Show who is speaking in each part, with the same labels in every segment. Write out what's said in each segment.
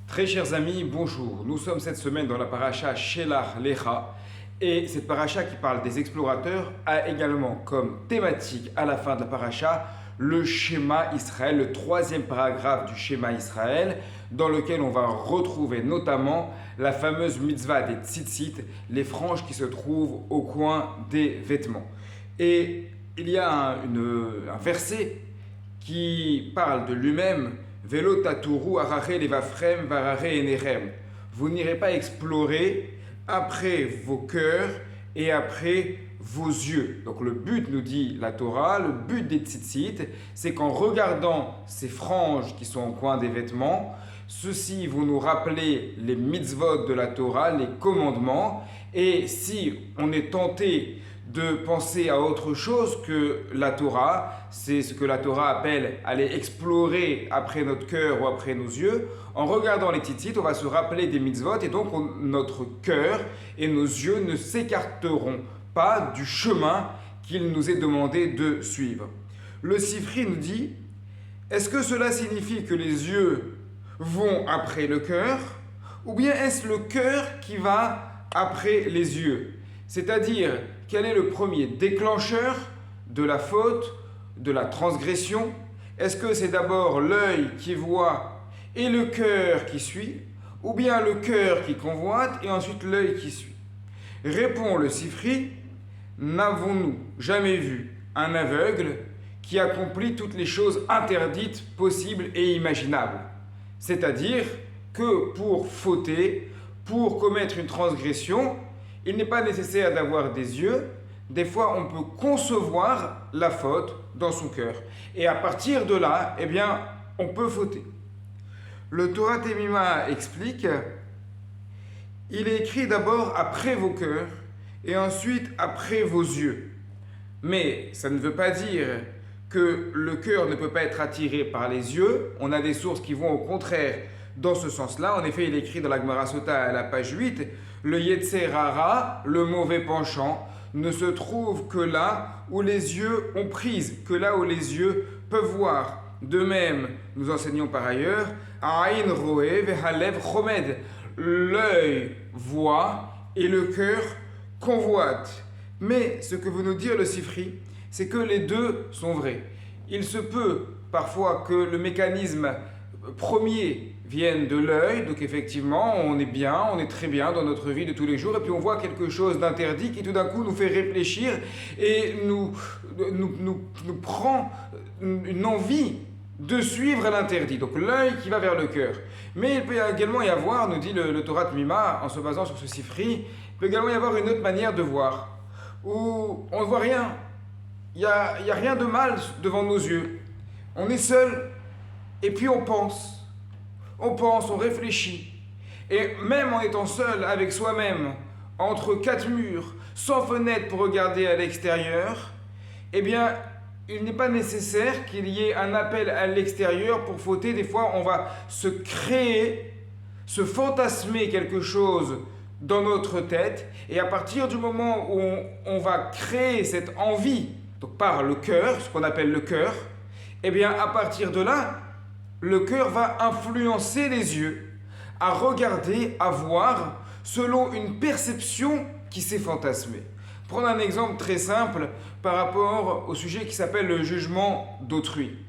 Speaker 1: Très chers amis, bonjour. Nous sommes cette semaine dans la paracha Shelach Lecha et cette paracha qui parle des explorateurs a également comme thématique à la fin de la paracha le schéma Israël, le troisième paragraphe du schéma Israël dans lequel on va retrouver notamment la fameuse mitzvah des tzitzit, les franges qui se trouvent au coin des vêtements. Et il y a un verset qui parle de lui-même. Velo taturu arare levafrem varare enerem. Vous n'irez pas explorer après vos cœurs et après vos yeux. Donc le but, nous dit la Torah, le but des tzitzit, c'est qu'en regardant ces franges qui sont au coin des vêtements, ceux-ci vont nous rappeler les mitzvot de la Torah, les commandements. Et si on est tenté de penser à autre chose que la Torah, c'est ce que la Torah appelle aller explorer après notre cœur ou après nos yeux. En regardant les tzitzit, on va se rappeler des mitzvot et donc notre cœur et nos yeux ne s'écarteront pas du chemin qu'il nous est demandé de suivre. Le Sifri nous dit, est-ce que cela signifie que les yeux vont après le cœur ou bien est-ce le cœur qui va après les yeux? C'est-à-dire, quel est le premier déclencheur de la faute, de la transgression? Est-ce que c'est d'abord l'œil qui voit et le cœur qui suit, ou bien le cœur qui convoite et ensuite l'œil qui suit? Répond le Sifri, n'avons-nous jamais vu un aveugle qui accomplit toutes les choses interdites, possibles et imaginables? C'est-à-dire que pour fauter, pour commettre une transgression, il n'est pas nécessaire d'avoir des yeux. Des fois, on peut concevoir la faute dans son cœur. Et à partir de là, eh bien, on peut fauter. Le Torah Temima explique, il est écrit d'abord après vos cœurs et ensuite après vos yeux. Mais ça ne veut pas dire que le cœur ne peut pas être attiré par les yeux. On a des sources qui vont au contraire dans ce sens-là. En effet, il est écrit dans la Gemara Sota à la page 8, le Yetzer Hara, le mauvais penchant, ne se trouve que là où les yeux ont prise, que là où les yeux peuvent voir. De même, nous enseignons par ailleurs, Aïn Roé Vehalev Chomed, l'œil voit et le cœur convoite. Mais ce que veut nous dire le Sifri, c'est que les deux sont vrais. Il se peut parfois que le mécanisme premier vienne de l'œil, donc effectivement on est bien, on est très bien dans notre vie de tous les jours et puis on voit quelque chose d'interdit qui tout d'un coup nous fait réfléchir et nous prend une envie de suivre l'interdit, donc l'œil qui va vers le cœur. Mais il peut également y avoir, nous dit le Torah Temima en se basant sur ce Sifri, il peut également y avoir une autre manière de voir où on ne voit rien, il n'y a rien de mal devant nos yeux, on est seul et puis on pense, on réfléchit. Et même en étant seul avec soi-même, entre quatre murs, sans fenêtre pour regarder à l'extérieur, eh bien, il n'est pas nécessaire qu'il y ait un appel à l'extérieur pour fauter. Des fois, on va se créer, se fantasmer quelque chose dans notre tête. Et à partir du moment où on va créer cette envie, donc par le cœur, ce qu'on appelle le cœur, eh bien, à partir de là, le cœur va influencer les yeux à regarder, à voir selon une perception qui s'est fantasmée. Prendre un exemple très simple par rapport au sujet qui s'appelle le jugement d'autrui.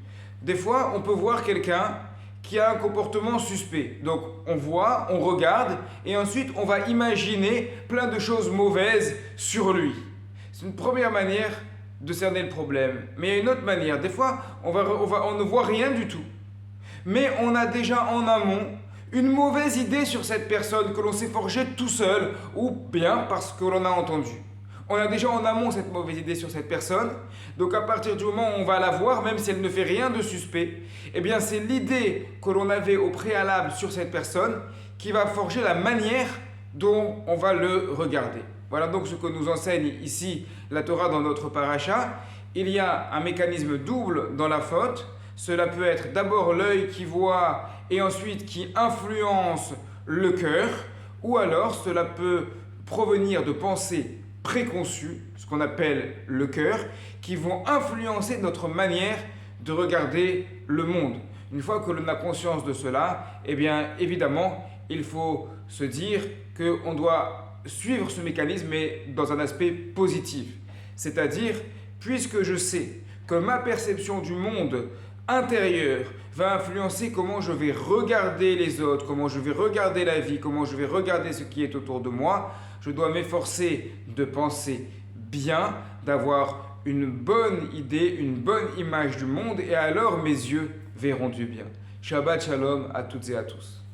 Speaker 1: Des fois, on peut voir quelqu'un qui a un comportement suspect. Donc, on voit, on regarde et ensuite on va imaginer plein de choses mauvaises sur lui. C'est une première manière de cerner le problème. Mais il y a une autre manière. Des fois, on ne voit rien du tout. Mais on a déjà en amont une mauvaise idée sur cette personne que l'on s'est forgée tout seul ou bien parce que l'on a entendu. On a déjà en amont cette mauvaise idée sur cette personne. Donc à partir du moment où on va la voir, même si elle ne fait rien de suspect, eh bien c'est l'idée que l'on avait au préalable sur cette personne qui va forger la manière dont on va le regarder. Voilà donc ce que nous enseigne ici la Torah dans notre paracha. Il y a un mécanisme double dans la faute. Cela peut être d'abord l'œil qui voit et ensuite qui influence le cœur, ou alors cela peut provenir de pensées préconçues, ce qu'on appelle le cœur, qui vont influencer notre manière de regarder le monde. Une fois que l'on a conscience de cela, eh bien évidemment, il faut se dire qu'on doit suivre ce mécanisme mais dans un aspect positif. C'est-à-dire, puisque je sais que ma perception du monde intérieur va influencer comment je vais regarder les autres, comment je vais regarder la vie, comment je vais regarder ce qui est autour de moi, je dois m'efforcer de penser bien, d'avoir une bonne idée, une bonne image du monde et alors mes yeux verront du bien. Shabbat Shalom à toutes et à tous.